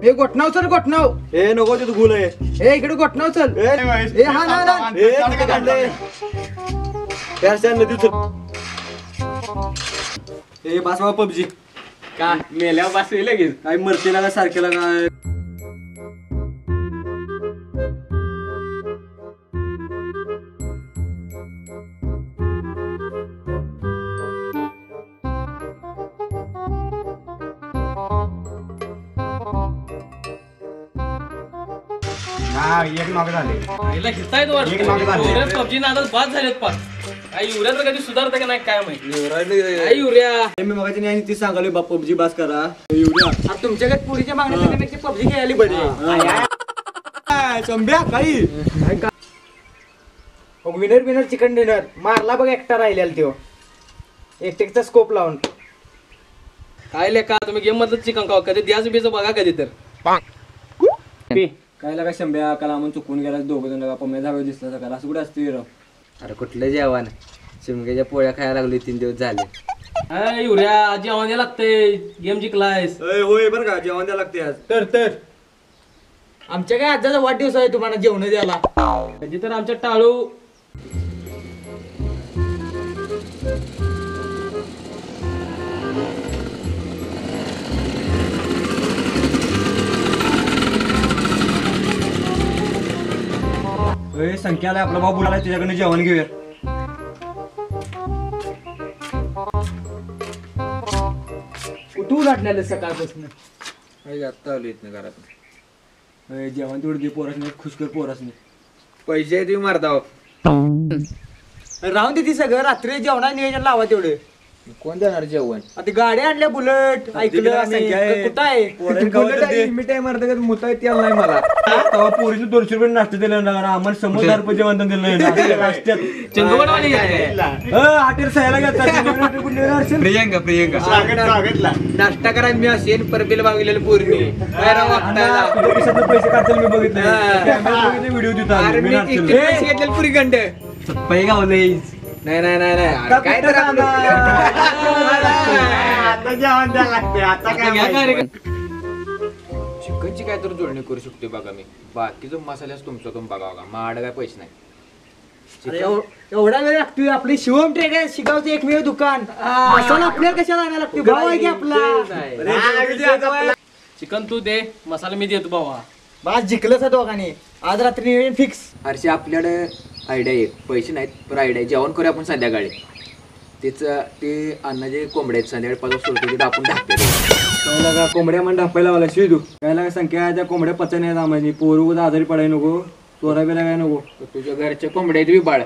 हे गोठणाव चल गोठणाव. ए नको तू गुल आहे. ए इकडे गोठणाव चल. ए हा ना ए बस बाबा पबजी का मेल्यावर बस लगेच काय मरतेला का सारखेला काय. एक नॉक झाले. हिला घेतायत वाटतं पबजी नादात बाद झालेत पाच. आई युरिया तर कधी सुधारतं का नाही काय माहिती. आई युरिया मी मगाची नाही ती सांगालोय बाप पबजी बास करा. एवढ्या तुमच्याकडे पुरीच्या मागण्यासाठी पबजी खेळायला बरी. चंब्या काही विनर चिकन डिनर मारला बघ एकटा राहिलेला त्यो एकटेकचा स्कोप लावून. काय लेका तुम्ही गेम मधलं चिकन खाऊ कधी द्याच बीच बघा कधी तर काय लागा शंभ्या काल आम्ही चुकून गेला दोघं जण पम्या जागा दिसला सकाळ असं कुठे असते राव. अरे कुठलं जेवण शिमग्याच्या पोळ्या खायला लागली 3 दिवस झाले. युरिया जेवण लागतंय गेम जिंकलायस. होय बरं का जेवण द्यायला लागते आज. तर आमच्या काय आजचा वाढदिवस आहे तुम्हाला जेवण द्यायला. कधी तर आमच्या टाळू संख्याला आपला भाऊ बुडाला त्याच्याकडे जेवण घेऊया. तू लाटण्याला सकाळपासून आता आलो इथनं घरात. जेवण तेवढं दे पोरासने खुशकर पोरासने. पैसे तुम्ही मारता राहून दे ती सगळं रात्री जेवणा नियोजन लावा तेवढे. कोण देणार जेवण. आता गाड्या आणल्या बुलेट ऐकलं कुठं आहे पोरीचं 200 रुपये नाश्ता दिलं आम्हाला 100 रुपये जेवण दिलं हॉटेल सह्याला प्रियंका नाश्ता करा मी असेल परबिल मागलेलं पूर्ण पैसे काढतील मी बघितलं व्हिडिओ घेतलेलं पुरी घंट पैसे गावले. नाही काय तर चिकनची काय तर जोडणी करू शकतो बघा मी. बाकीचं मसाल्याच तुमच्याकडून बघा बघा माझ्याकडे काय पैसे नाही. एवढा वेळ लागतोय. आपली शिवम ट्रेड आहे शिगावचं एकमेव दुकान. मसाला आपल्याला कशाला आणायला लागतो भाव आहे की आपला. चिकन तू दे मसाला मी देतो भावा. बस जिंकलंच दोघांनी आज रात्री नियोजन फिक्स. हर्षी आपल्याकडे आयडिया आहे पैसे नाहीत पण आयडिया जेवण करूया आपण संध्याकाळी. ते अन्नाचे कोंबडे आहेत संध्याकाळी 5 वाजता सोडतो तिथे आपण ढाकते. कोंबड्या म्हणून ढापायला मला शिजू काय संख्या त्या कोंबड्या पचा नाही आम्हाला पोरू आजारी पडाय नको चोरा बिरा काय नको. तुझ्या घरच्या कोंबड्या आहेत बाळ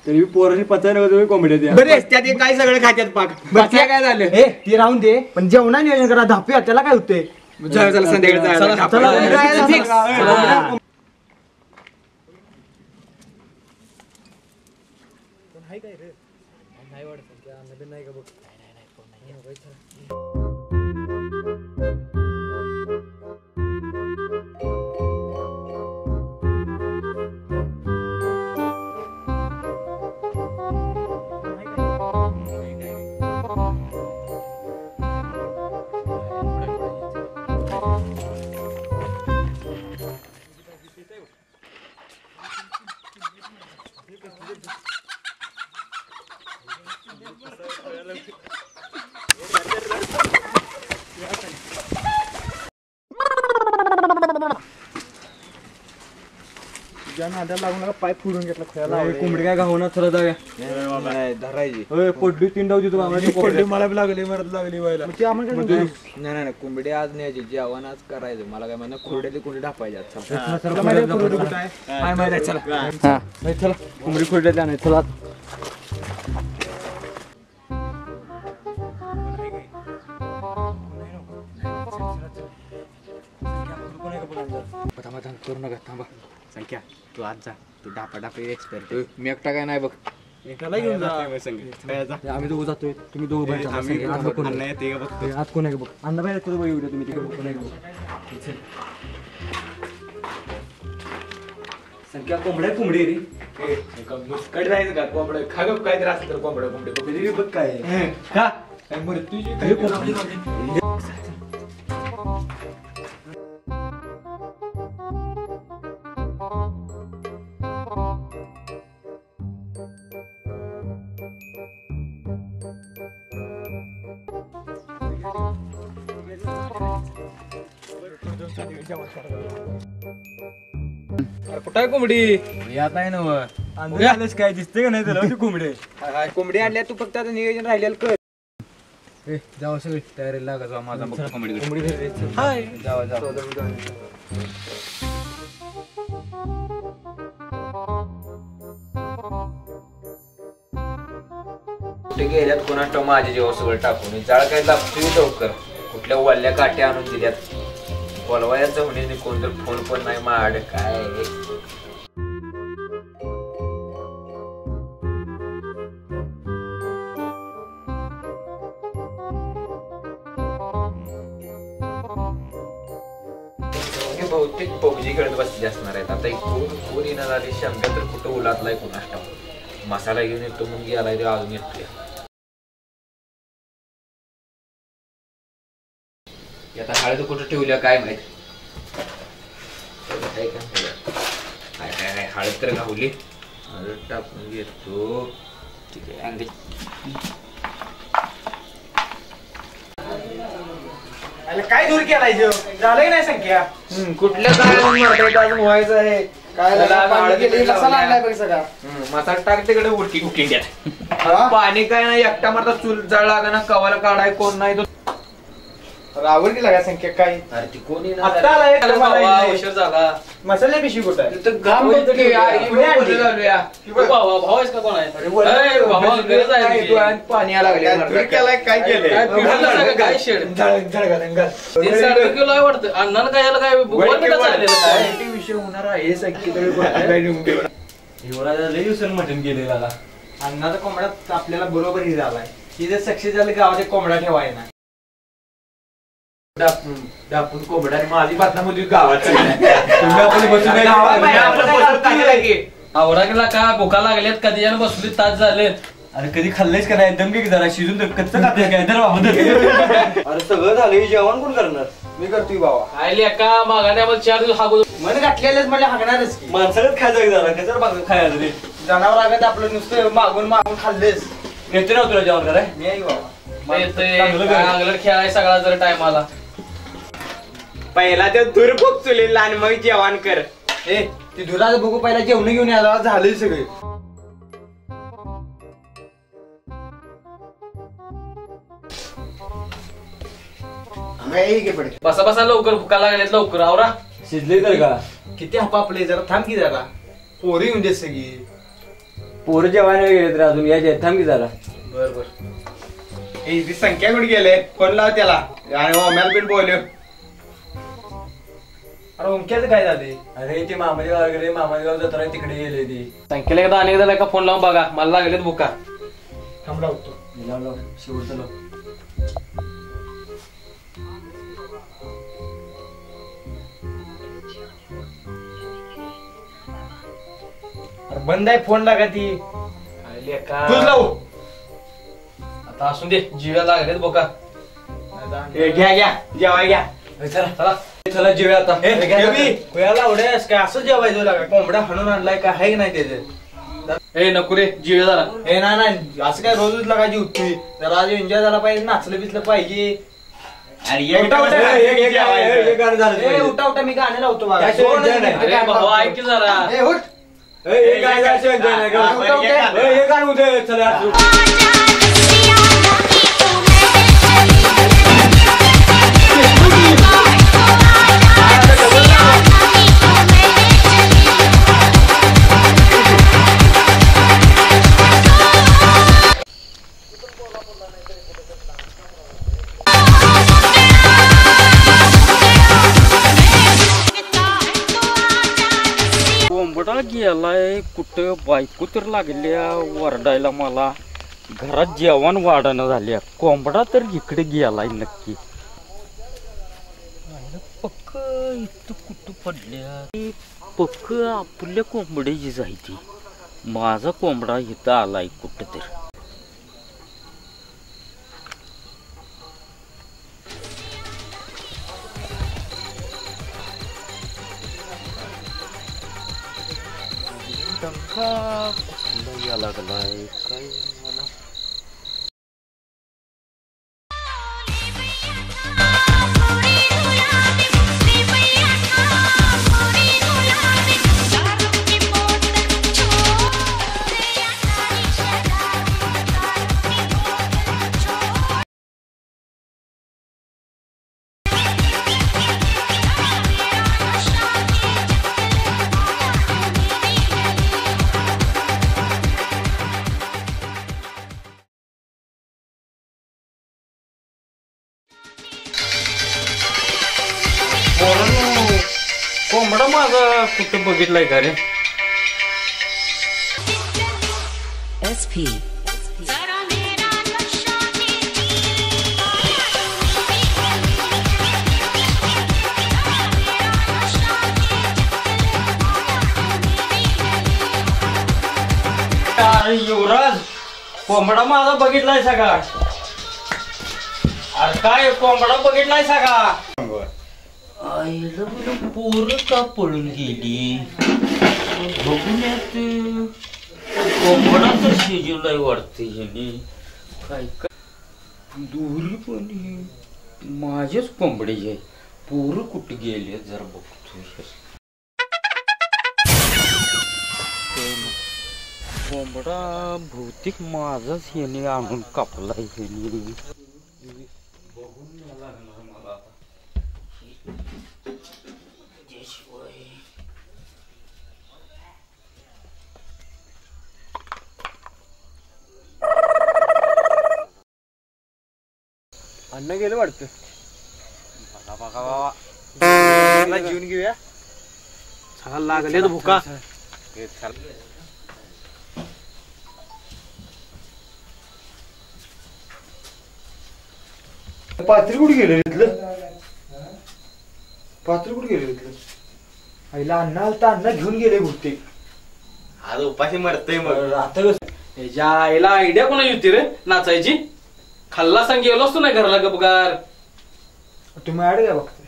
तरी पोराची पचा नको तुम्ही कोंबड्या द्या. त्यात काय सगळं खात्यात पाक बाकी काय झालं. हे ती राहून दे पण जेवणा नियोजन करा धापूया त्याला काय होतंय. संध्याकाळी पाय फुडून घेतला कोंबडी काय गावणार चला जाऊया. धरायची पोटली 3 डाव देतो मला लागली मरत लागली व्हायला. नाही कोंबडी आज न्यायची जेवण आज करायचं. मला काय म्हणा खुरड्याली कोंबडी ढापायची चला कोंबडी खोडल्या जाणार चला. करू नका थांबा. संख्या तू आज जा तू ढापाढापी एक्सपर्ट. मी एकटा काय नाही बघ. आम्ही दोघं जातोय तुम्ही दोघं आज कोण आहे बघ अण्णा बाहेर तुम्ही तिकडे कोण आहे बघ. संख्या कोंबडी रे कडे जायचं का कोंबडं खा गप काय त्रास तर कोंबडं बघ काय का काय मृत्यूची कुठं आहे कोंबडी यात आहे ना काय दिसते का नाही तुला ती कोंबडी कोंबडी आणल्या तू फक्त आता नियोजन राहिलेलं कर. जावा सगळी तयारी लागा जावा माझा मग कोंबडी हाय जावा जावा कुठे गेल्यात कोणास ठाऊक माझ्या जेव्हा सगळं टाकून जाळ काय लागतोय लवकर कुठल्या वल्ल्या काट्या आणून दिल्यात बोलवायचं म्हणे कोण तर फोन पण नाही माड काय बहुतेक पबजी खेळत बसले असणार आहेत आता कोण येणार आली शंभर तर कुठं उलातलाय कोणास ठाऊक मसाला घेऊन येतो मग गेलाय ते अजून येतोय आता हळद कुठं ठेवल्या काय माहित काय हळद तर घावली हळद टाकून घेतो ठीक आहे काय दूर केलाय झालंय नाही संख्या कुठल्या अजून व्हायचं आहे काय मसाला टाक तिकडे उलटींड्यात पाणी काय नाही एकटा मारता चूल जळ लागा ना कवाला काढाय कोण नाही तो रावण केला काय संख्या काय अरे ती कोणी उशीर झाला मसाले पिशवी कुठं आहे भाव आहेस का कोण आहे पाणी लागले काय केलंय काय शेड 3.5 किलो आहे वाटतं अण्णानं काय याला काय विषय होणार आहे लई दिवसानं मटण केलेला अन्नाचा कोंबडा आपल्याला बरोबर ही झालाय तिथे सक्सेस झालं गावाच्या कोंबडा ठेवाय ना डापून कोंबडा माझी बातम्यामध्ये गावात आवरा गेला का भुका लागल्यात कधी जण बसली तास झाले अरे कधी खाल्लंयच का नाही दम की जरा शिजून कच्च खाते काय तर अरे सगळं झालं जेवण कोण करणार मी करतोय बाबा आयली एका मागाने आम्हाला 4 दिवस हागू मन घातलेलंच म्हणजे हागणारच की माणसालाच खायचं जरा कसं बाग खायचं रे जनावर आगत आपलं नुसतं मागून मागून खाल्लेच येते ना तुला जेवण कराय मी आई बाबा अंगलट खेळाय सगळा जर टाइम आला पहिला ते दूर खूप चुलील आणि मग जेवण कर ए ती दुराचं बघू पहिला जेवण घेऊन यायला झाले सगळे बसा बसा लवकर भुका लागल्यात लवकर आवरा शिजले तर का किती हपापले जरा थांब की जरा पोरी येऊन दे सगळी पोरं जेवायला गेले तर अजून यायचे थांब की जरा बर बर ती संख्या कुठे गेले फोन लाव त्याला आणि ओम्याला पण बोलव अरे ओमक्याचं काय झाले अरे ते मामाच्या गाव गेले मामाच्या गाव जत्रा तिकडे गेले ती संख्येला एकदा अनेकदा का फोन लावून बघा मला लागलेत भुका थांब लावतो शेवटचं लाव अरे बंद आहे फोन लागा ती तूच लावू आता असून दे जीव्या लागलेत भुका घ्या घ्या जेवाय घ्या चला चला चला जीव्या आता कुयाला उड्यास काय असं जेवायचं लागा कोंबडा हाणून आणलाय काय आहे नाही त्याचं ए नको रे जीव्या जरा हे नाही असं काय रोजच लागायची उत्ती जरा आज एन्जॉय झाला पाहिजे नाचलं बिचलं पाहिजे उठा उठा मी गाणं लावतो बघा अरे भाऊ ऐक की जरा कोंबडा गेलाय कुठं बायको तर लागल्या वरडायला मला घरात जेवण वाढणं झाल्या कोंबडा तर इकडे गेलाय नक्की पक्क इथं कुठं पडल्या पक्क आपल्या कोंबड्याची जायची माझा कोंबडा इथं आलाय कुठं तर कुठला लागलाय काय मला थोड़ी रुला दे पोरांनो, कोंबडा माझा कुठं बघितलाय का रे? SP. अरे युवराज, कोंबडा माझा बघितलाय सगळा. अरे काय कोंबडा बघितलाय सगळा? आईला बरं पोरं का पळून गेली? बघून यात कोंबडा तर शिजवलाय वाटते ह्याने. काय काय दुरी पण माझेच कोंबडे आहे. पोरं कुठे गेले जरा बघतोय. कोंबडा भौतिक माझाच ह्याने आणून कापलाय ह्याने. बघून नाही लागणार मला आता. त्याशिवाय अन्न गेलं वाटतं. बघा बाबा जेवून घेऊया. चला लागले भुका. पात्री कुठे गेलं तिथलं? पात्री कुठे गेलं तिथलं? आईला अन्न आलता, अन्न घेऊन गेले बहुतेक. आज उपाशी मरतय मग. आता त्याच्या आईला आयडिया कोणा होती रे नाचायची? खाल्ला सांग गेलो असतो नाही घराला गपगार. तुम्ही ऍड काय बघताय?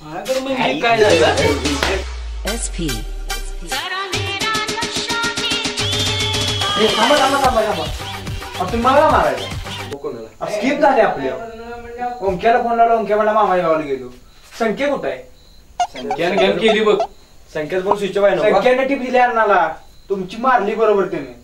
हा तर मग हे काय झालं? SP. थांबा थांबा थांबा थांबा. तुम्ही मला मारायला स्किप झाले आपल्या. ओंक्याला फोन लावला, ओंक्या मला मामा गावाला गेलो. संख्या कुठं आहे? संख्याने गेम केली बघ. संख्याच पण स्विच आहे. संख्याने टिप दिली अन्नाला. तुमची मारली बरोबर त्याने.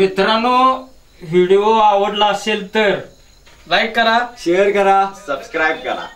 मित्रांनो, व्हिडिओ आवडला असेल तर लाईक करा, शेअर करा. सबस्क्राईब करा.